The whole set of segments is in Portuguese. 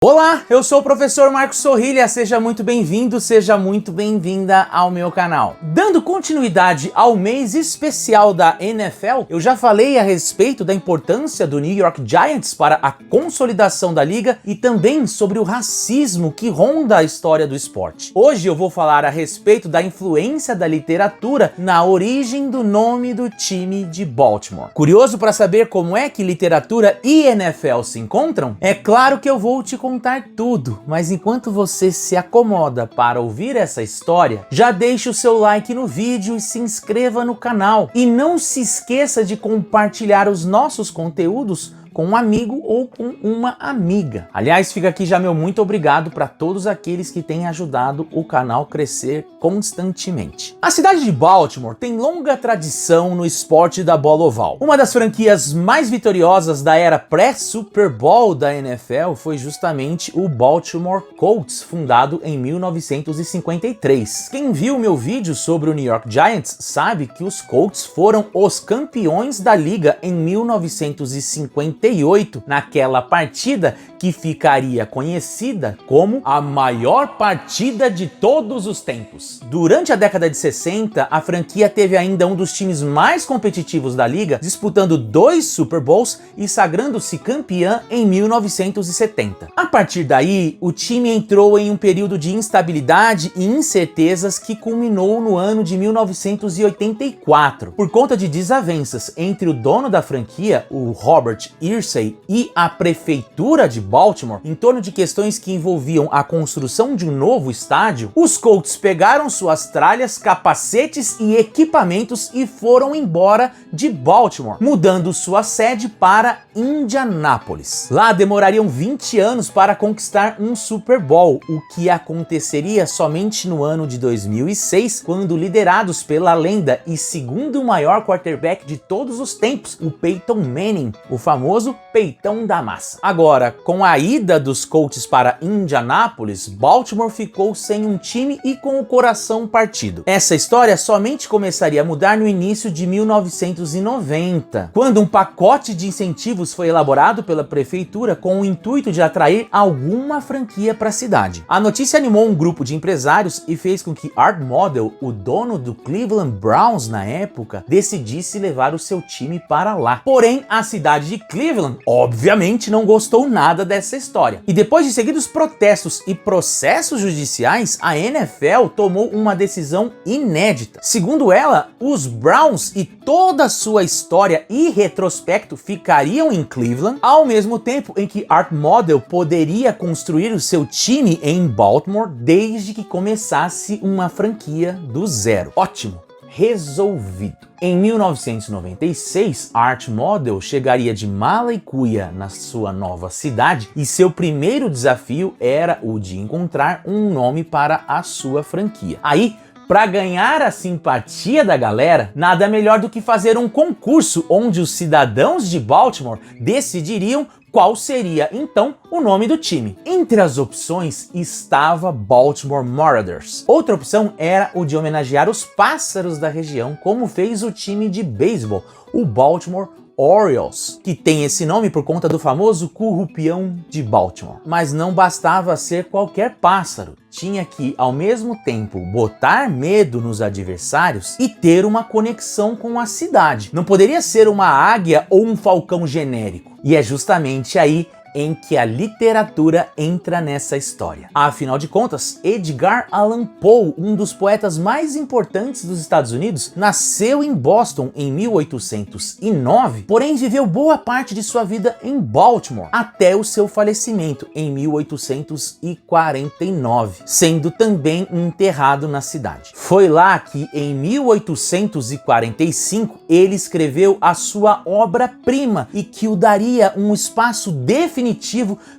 Olá, eu sou o professor Marcos Sorrilha, seja muito bem-vindo, seja muito bem-vinda ao meu canal. Dando continuidade ao mês especial da NFL, eu já falei a respeito da importância do New York Giants para a consolidação da liga e também sobre o racismo que ronda a história do esporte. Hoje eu vou falar a respeito da influência da literatura na origem do nome do time de Baltimore. Curioso para saber como é que literatura e NFL se encontram? É claro que eu vou te contar tudo, mas enquanto você se acomoda para ouvir essa história, já deixe o seu like no vídeo e se inscreva no canal. E não se esqueça de compartilhar os nossos conteúdos com um amigo ou com uma amiga. Aliás, fica aqui já meu muito obrigado para todos aqueles que têm ajudado o canal crescer constantemente. A cidade de Baltimore tem longa tradição no esporte da bola oval. Uma das franquias mais vitoriosas da era pré-Super Bowl da NFL foi justamente o Baltimore Colts, fundado em 1953. Quem viu meu vídeo sobre o New York Giants sabe que os Colts foram os campeões da liga em 1958, naquela partida que ficaria conhecida como a maior partida de todos os tempos. Durante a década de 60, a franquia teve ainda um dos times mais competitivos da liga, disputando 2 Super Bowls e sagrando-se campeã em 1970. A partir daí, o time entrou em um período de instabilidade e incertezas que culminou no ano de 1984, por conta de desavenças entre o dono da franquia, o Robert Irsay, e a prefeitura de Baltimore em torno de questões que envolviam a construção de um novo estádio. Os Colts pegaram suas tralhas, capacetes e equipamentos e foram embora de Baltimore, mudando sua sede para Indianápolis. Lá demorariam 20 anos para conquistar um Super Bowl, o que aconteceria somente no ano de 2006, quando liderados pela lenda e segundo maior quarterback de todos os tempos, o Peyton Manning, o famoso peitão da massa. Agora, com a ida dos Colts para Indianápolis, Baltimore ficou sem um time e com o coração partido. Essa história somente começaria a mudar no início de 1990, quando um pacote de incentivos foi elaborado pela prefeitura com o intuito de atrair alguma franquia para a cidade. A notícia animou um grupo de empresários e fez com que Art Modell, o dono do Cleveland Browns na época, decidisse levar o seu time para lá. Porém, a cidade de Cleveland, obviamente, não gostou nada dessa história. E depois de seguidos protestos e processos judiciais, a NFL tomou uma decisão inédita. Segundo ela, os Browns e toda a sua história e retrospecto ficariam em Cleveland, ao mesmo tempo em que Art Modell poderia construir o seu time em Baltimore desde que começasse uma franquia do zero. Ótimo! Resolvido. Em 1996, Art Modell chegaria de mala e cuia na sua nova cidade e seu primeiro desafio era o de encontrar um nome para a sua franquia. Aí, para ganhar a simpatia da galera, nada melhor do que fazer um concurso onde os cidadãos de Baltimore decidiriam qual seria, então, o nome do time. Entre as opções estava Baltimore Marauders. Outra opção era o de homenagear os pássaros da região, como fez o time de beisebol, o Baltimore Orioles, que tem esse nome por conta do famoso currupião de Baltimore. Mas não bastava ser qualquer pássaro, tinha que, ao mesmo tempo, botar medo nos adversários e ter uma conexão com a cidade. Não poderia ser uma águia ou um falcão genérico. E é justamente aí em que a literatura entra nessa história. Afinal de contas, Edgar Allan Poe, um dos poetas mais importantes dos Estados Unidos, nasceu em Boston em 1809, porém viveu boa parte de sua vida em Baltimore, até o seu falecimento em 1849, sendo também enterrado na cidade. Foi lá que, em 1845, ele escreveu a sua obra-prima e que o daria um espaço definitivo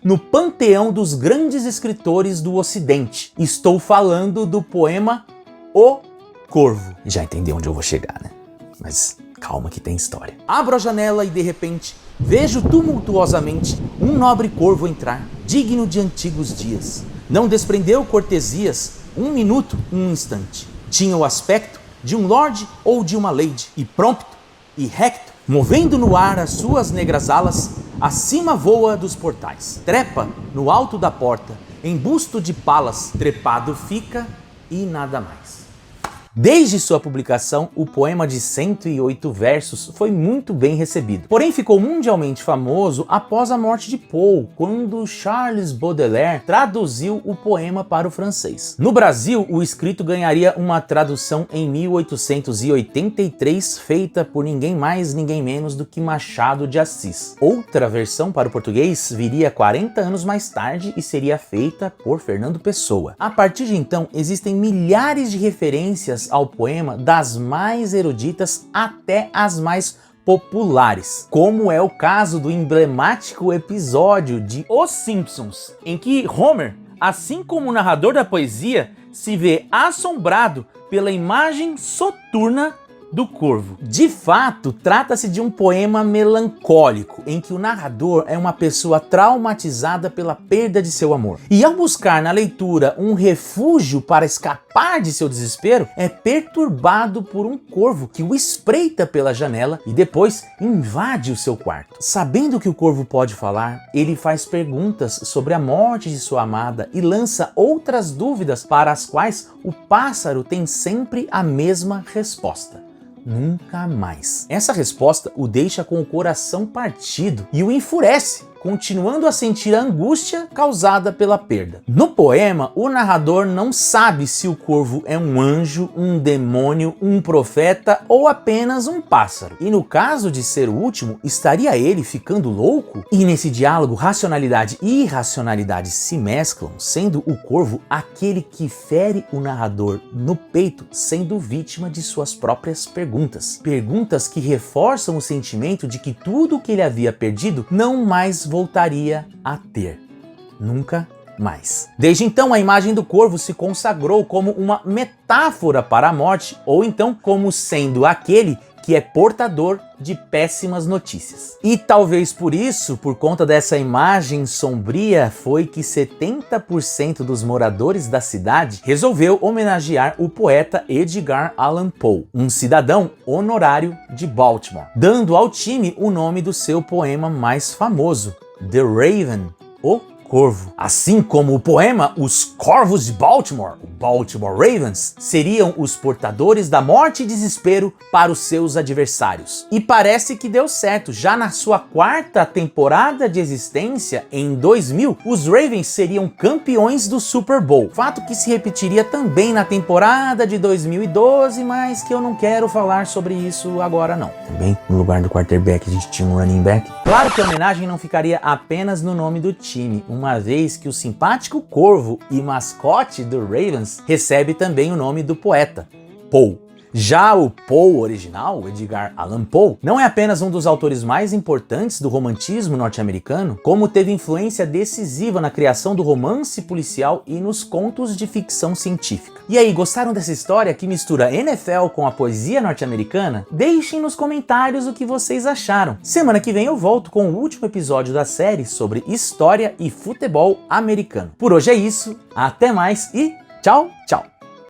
no panteão dos grandes escritores do Ocidente. Estou falando do poema O Corvo. Já entendeu onde eu vou chegar, né? Mas calma que tem história. Abro a janela e de repente vejo tumultuosamente um nobre corvo entrar, digno de antigos dias. Não desprendeu cortesias, um minuto, um instante. Tinha o aspecto de um lorde ou de uma lady, e prompto e recto, movendo no ar as suas negras alas, Acima voa dos portais, trepa no alto da porta, em busto de Palas, trepado fica e nada mais. Desde sua publicação, o poema de 108 versos foi muito bem recebido. Porém, ficou mundialmente famoso após a morte de Poe, quando Charles Baudelaire traduziu o poema para o francês. No Brasil, o escrito ganharia uma tradução em 1883, feita por ninguém mais, ninguém menos do que Machado de Assis. Outra versão para o português viria 40 anos mais tarde e seria feita por Fernando Pessoa. A partir de então, existem milhares de referências ao poema, das mais eruditas até as mais populares, como é o caso do emblemático episódio de Os Simpsons, em que Homer, assim como o narrador da poesia, se vê assombrado pela imagem soturna do corvo. De fato, trata-se de um poema melancólico, em que o narrador é uma pessoa traumatizada pela perda de seu amor. E ao buscar na leitura um refúgio para escapar de seu desespero, é perturbado por um corvo que o espreita pela janela e depois invade o seu quarto. Sabendo que o corvo pode falar, ele faz perguntas sobre a morte de sua amada e lança outras dúvidas para as quais o pássaro tem sempre a mesma resposta: nunca mais. Essa resposta o deixa com o coração partido e o enfurece, continuando a sentir a angústia causada pela perda. No poema, o narrador não sabe se o corvo é um anjo, um demônio, um profeta ou apenas um pássaro. E no caso de ser o último, estaria ele ficando louco? E nesse diálogo, racionalidade e irracionalidade se mesclam, sendo o corvo aquele que fere o narrador no peito, sendo vítima de suas próprias perguntas. Perguntas que reforçam o sentimento de que tudo o que ele havia perdido não mais voltaria a ter. Nunca mais. Desde então, a imagem do corvo se consagrou como uma metáfora para a morte, ou então como sendo aquele que é portador de péssimas notícias. E talvez por isso, por conta dessa imagem sombria, foi que 70% dos moradores da cidade resolveu homenagear o poeta Edgar Allan Poe, um cidadão honorário de Baltimore, dando ao time o nome do seu poema mais famoso, The Raven, o Corvo. Assim como o poema, os Corvos de Baltimore, o Baltimore Ravens, seriam os portadores da morte e desespero para os seus adversários. E parece que deu certo. Já na sua quarta temporada de existência, em 2000, os Ravens seriam campeões do Super Bowl. Fato que se repetiria também na temporada de 2012, mas que eu não quero falar sobre isso agora não. Também, no lugar do quarterback, a gente tinha um running back. Claro que a homenagem não ficaria apenas no nome do time, uma vez que o simpático corvo e mascote do Ravens recebe também o nome do poeta, Poe. Já o Poe original, Edgar Allan Poe, não é apenas um dos autores mais importantes do romantismo norte-americano, como teve influência decisiva na criação do romance policial e nos contos de ficção científica. E aí, gostaram dessa história que mistura NFL com a poesia norte-americana? Deixem nos comentários o que vocês acharam. Semana que vem eu volto com o último episódio da série sobre história e futebol americano. Por hoje é isso, até mais e tchau, tchau!